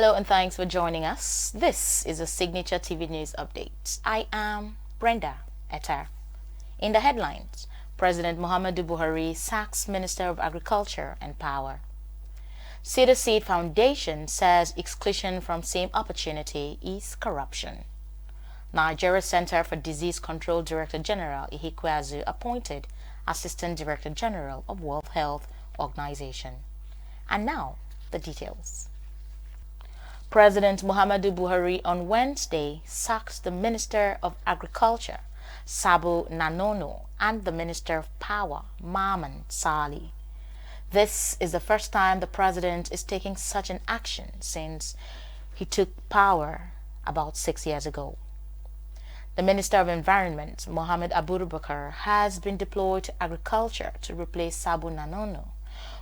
Hello and thanks for joining us. This is a Signature TV News Update. I am Brenda Etar. In the headlines, President Muhammadu Buhari sacks Minister of Agriculture and Power. Cedar Seed Foundation says exclusion from same opportunity is corruption. Nigeria Center for Disease Control Director General Ihikweazu appointed Assistant Director General of World Health Organization. And now, the details. President Muhammadu Buhari on Wednesday sacked the Minister of Agriculture, Sabo Nanono, and the Minister of Power, Maman Sali. This is the first time the president is taking such an action since he took power about 6 years ago. The Minister of Environment, Muhammadu Buhari, has been deployed to Agriculture to replace Sabo Nanono,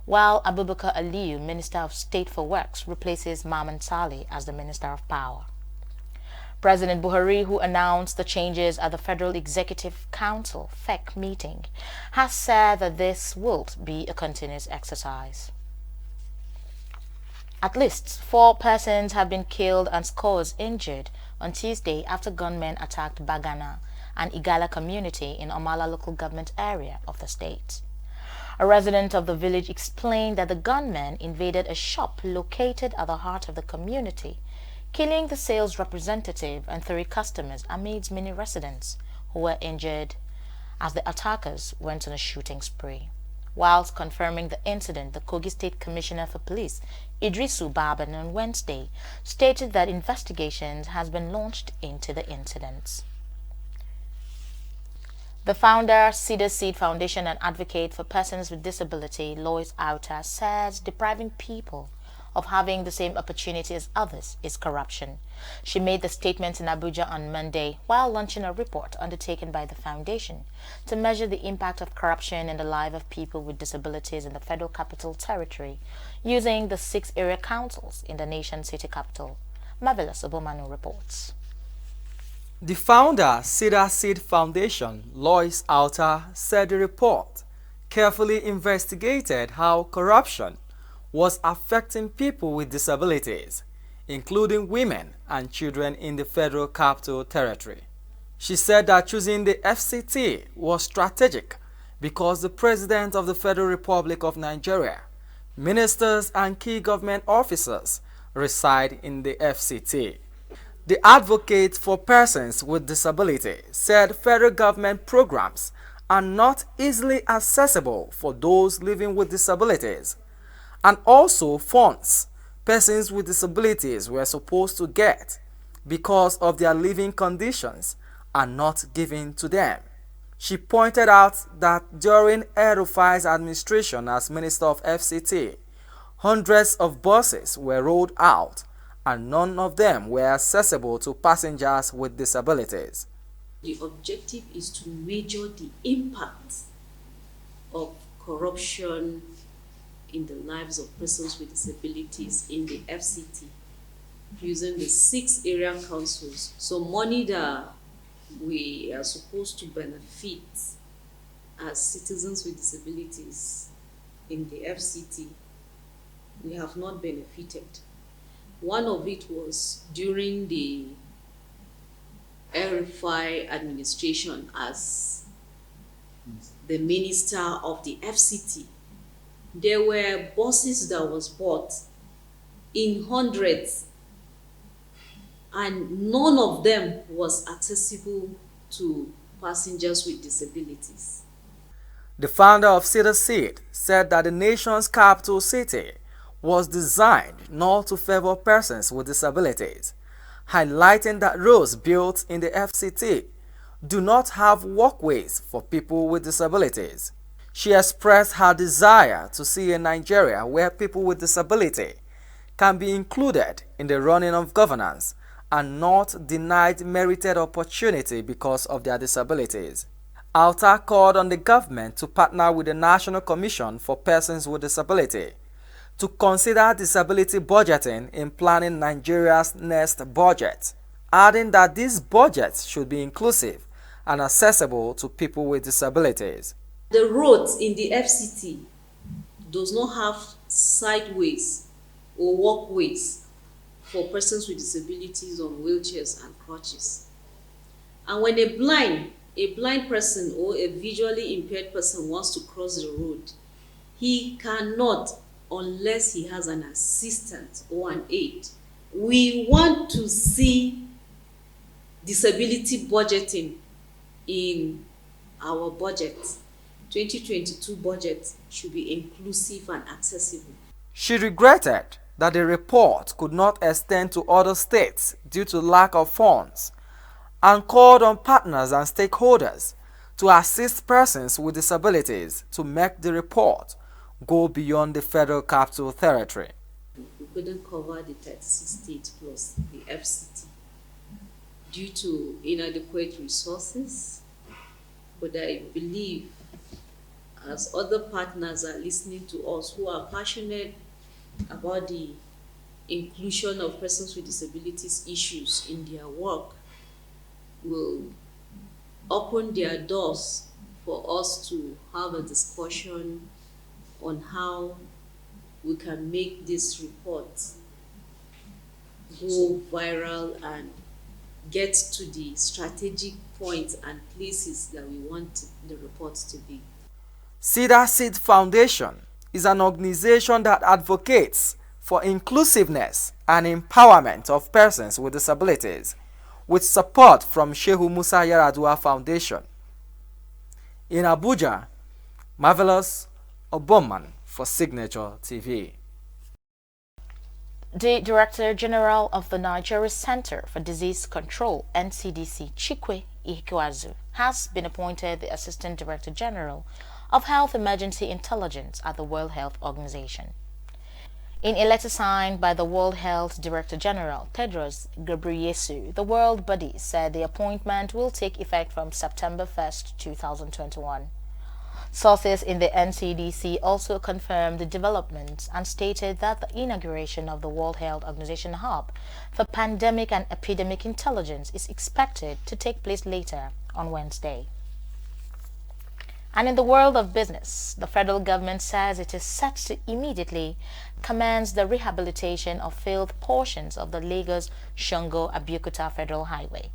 while Abubakar Aliyu, Minister of State for Works, replaces Maman Sali as the Minister of Power. President Buhari, who announced the changes at the Federal Executive Council (FEC) meeting, has said that this will be a continuous exercise. At least 4 persons have been killed and scores injured on Tuesday after gunmen attacked Bagana, an Igala community in Omala local government area of the state. A resident of the village explained that the gunmen invaded a shop located at the heart of the community, killing the sales representative and 3 customers amidst many residents who were injured as the attackers went on a shooting spree. Whilst confirming the incident, the Kogi State Commissioner for Police, Idrisu Baban, on Wednesday stated that investigations has been launched into the incidents. The founder, Cedar Seed Foundation, and advocate for persons with disability, Lois Auta, says depriving people of having the same opportunity as others is corruption. She made the statement in Abuja on Monday while launching a report undertaken by the foundation to measure the impact of corruption in the life of people with disabilities in the Federal Capital Territory using the 6 area councils in the nation's city capital. Marvelous Obomanu reports. The founder, Cedar Seed Foundation, Lois Auta, said the report carefully investigated how corruption was affecting people with disabilities, including women and children in the Federal Capital Territory. She said that choosing the FCT was strategic because the President of the Federal Republic of Nigeria, ministers and key government officers reside in the FCT. The advocate for persons with disability said federal government programs are not easily accessible for those living with disabilities, and also funds persons with disabilities were supposed to get because of their living conditions are not given to them. She pointed out that during El-Rufai's administration as Minister of FCT, hundreds of buses were rolled out and none of them were accessible to passengers with disabilities. The objective is to measure the impact of corruption in the lives of persons with disabilities in the FCT using the 6 area councils. So money that we are supposed to benefit as citizens with disabilities in the FCT, we have not benefited. One of it was during the El-Rufai administration as the minister of the FCT. There were buses that was bought in hundreds, and none of them was accessible to passengers with disabilities. The founder of Cedar Seed said that the nation's capital city was designed not to favor persons with disabilities, highlighting that roads built in the FCT do not have walkways for people with disabilities. She expressed her desire to see a Nigeria where people with disability can be included in the running of governance and not denied merited opportunity because of their disabilities. Auta called on the government to partner with the National Commission for Persons with Disability to consider disability budgeting in planning Nigeria's next budget, adding that these budgets should be inclusive and accessible to people with disabilities. The roads in the FCT does not have sideways or walkways for persons with disabilities on wheelchairs and crutches. And when a blind person or a visually impaired person wants to cross the road, he cannot unless he has an assistant or an aid. We want to see disability budgeting in our budget. 2022 budget should be inclusive and accessible. She regretted that the report could not extend to other states due to lack of funds and called on partners and stakeholders to assist persons with disabilities to make the report go beyond the Federal Capital Territory. We couldn't cover the 36 states plus the FCT due to inadequate resources, but I believe as other partners are listening to us who are passionate about the inclusion of persons with disabilities issues in their work, will open their doors for us to have a discussion on how we can make this report go viral and get to the strategic points and places that we want the report to be. Cedar Seed Foundation is an organization that advocates for inclusiveness and empowerment of persons with disabilities, with support from Shehu Musa Yaradua Foundation. In Abuja, Marvelous Oboman for Signature TV. The Director General of the Nigeria Center for Disease Control, NCDC, Chikwe Ihikwazu, has been appointed the Assistant Director General of Health Emergency Intelligence at the World Health Organization. In a letter signed by the World Health Director General, Tedros Ghebreyesus, the world body said the appointment will take effect from September 1st, 2021. Sources in the NCDC also confirmed the developments and stated that the inauguration of the World Health Organization Hub for Pandemic and Epidemic Intelligence is expected to take place later on Wednesday. And in the world of business, the federal government says it is set to immediately commence the rehabilitation of failed portions of the Lagos-Shango-Abeokuta Federal Highway.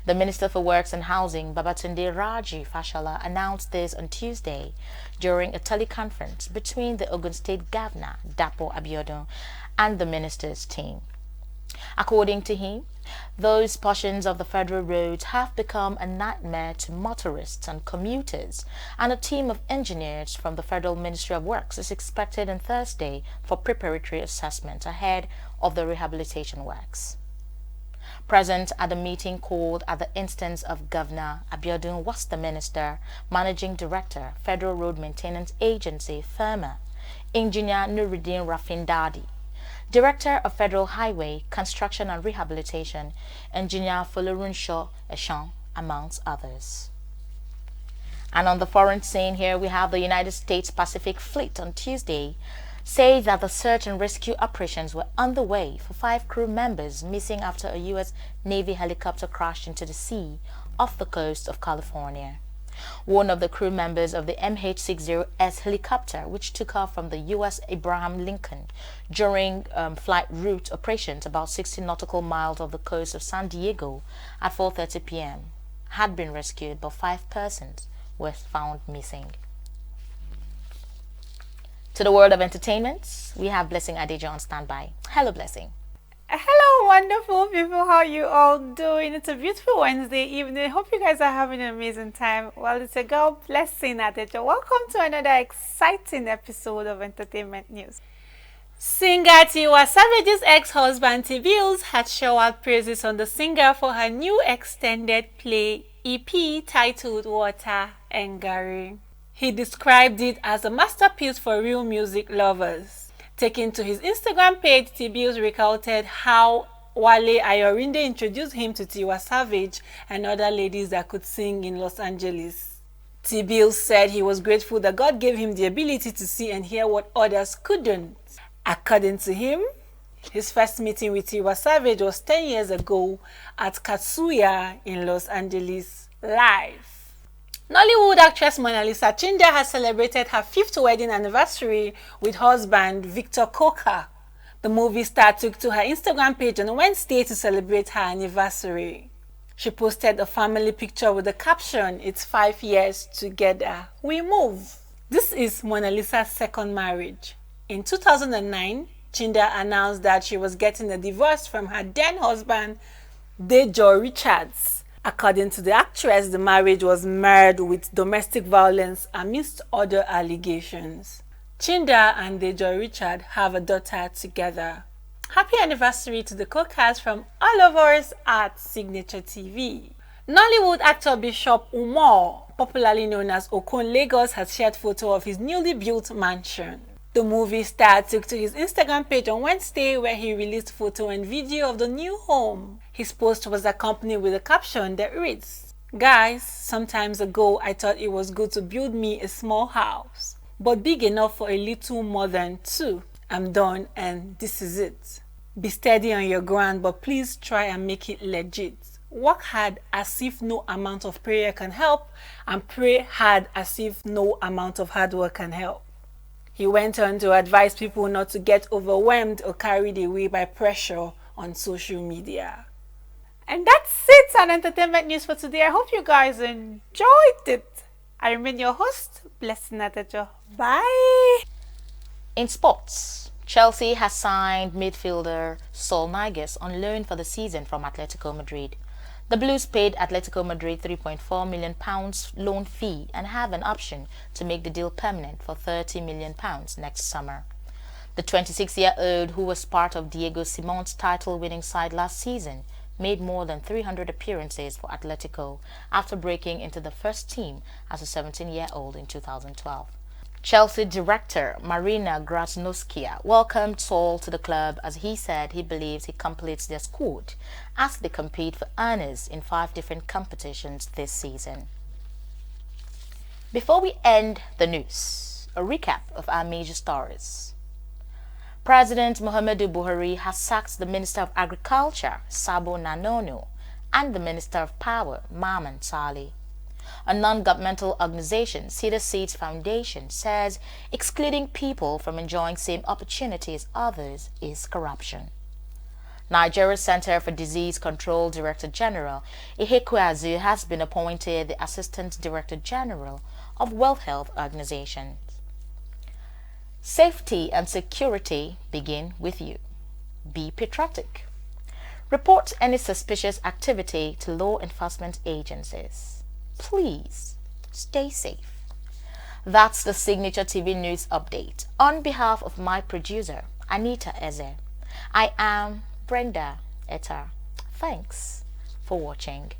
The Minister for Works and Housing, Babatunde Raji Fashola, announced this on Tuesday during a teleconference between the Ogun State Governor, Dapo Abiodun, and the minister's team. According to him, those portions of the federal roads have become a nightmare to motorists and commuters, and a team of engineers from the Federal Ministry of Works is expected on Thursday for preparatory assessment ahead of the rehabilitation works. Present at the meeting called at the instance of Governor Abiodun was the Minister, Managing Director, Federal Road Maintenance Agency, FERMA, Engineer Nuruddin Rafindadi, Director of Federal Highway, Construction and Rehabilitation, Engineer Folorunsho Eshan, amongst others. And on the foreign scene here, we have the United States Pacific Fleet on Tuesday say that the search and rescue operations were underway for 5 crew members missing after a U.S. Navy helicopter crashed into the sea off the coast of California. One of the crew members of the MH-60S helicopter, which took off from the U.S. Abraham Lincoln during flight route operations about 60 nautical miles off the coast of San Diego at 4:30 p.m., had been rescued, but 5 persons were found missing. To the world of entertainment, we have Blessing Adejo on standby. Hello, Blessing. Hello, wonderful people. How are you all doing? It's a beautiful Wednesday evening. Hope you guys are having an amazing time. Well, it's a girl, Blessing Adejo. Welcome to another exciting episode of Entertainment News. Singer Tiwa Savage's ex-husband T-Bills had showered praises on the singer for her new extended play EP titled Water and Gary. He described it as a masterpiece for real music lovers. Taking to his Instagram page, T-Bills recounted how Wale Ayorinde introduced him to Tiwa Savage and other ladies that could sing in Los Angeles. T-Bills said he was grateful that God gave him the ability to see and hear what others couldn't. According to him, his first meeting with Tiwa Savage was 10 years ago at Katsuya in Los Angeles live. Nollywood actress Mona Lisa Chinda has celebrated her 5th wedding anniversary with husband Victor Coker. The movie star took to her Instagram page on Wednesday to celebrate her anniversary. She posted a family picture with the caption, "It's 5 years together, we move." This is Mona Lisa's second marriage. In 2009, Chinda announced that she was getting a divorce from her then husband, Dejo Richards. According to the actress, the marriage was marred with domestic violence amidst other allegations. Chinda and Dejo Richard have a daughter together. Happy anniversary to the co-cast from all of us at Signature TV. Nollywood actor Bishop Umar, popularly known as Okon Lagos, has shared photo of his newly built mansion. The movie star took to his Instagram page on Wednesday where he released photo and video of the new home. His post was accompanied with a caption that reads, "Guys, sometimes ago I thought it was good to build me a small house, but big enough for a little more than two. I'm done and this is it. Be steady on your ground, but please try and make it legit. Work hard as if no amount of prayer can help, and pray hard as if no amount of hard work can help." He went on to advise people not to get overwhelmed or carried away by pressure on social media. And that's it on entertainment news for today. I hope you guys enjoyed it. I remain your host, Blessing Adejo. Bye. In sports, Chelsea has signed midfielder Saul Niguez on loan for the season from Atletico Madrid. The Blues paid Atletico Madrid £3.4 million loan fee and have an option to make the deal permanent for £30 million next summer. The 26-year-old, who was part of Diego Simon's title-winning side last season, made more than 300 appearances for Atletico after breaking into the first team as a 17-year-old in 2012. Chelsea director Marina Graznowska welcomed Saul to the club as he said he believes he completes their squad as they compete for honours in 5 different competitions this season. Before we end the news, a recap of our major stories. President Muhammadu Buhari has sacked the Minister of Agriculture, Sabo Nanono, and the Minister of Power, Maman Saleh. A non-governmental organization, Cedar Seeds Foundation, says excluding people from enjoying same opportunities as others is corruption. Nigeria's Center for Disease Control Director General, Ihekweazu, has been appointed the Assistant Director General of World Health Organization. Safety and security begin with you. Be patriotic. Report any suspicious activity to law enforcement agencies. Please stay safe. That's the Signature TV News Update. On behalf of my producer, Anita Eze, I am Brenda Etta. Thanks for watching.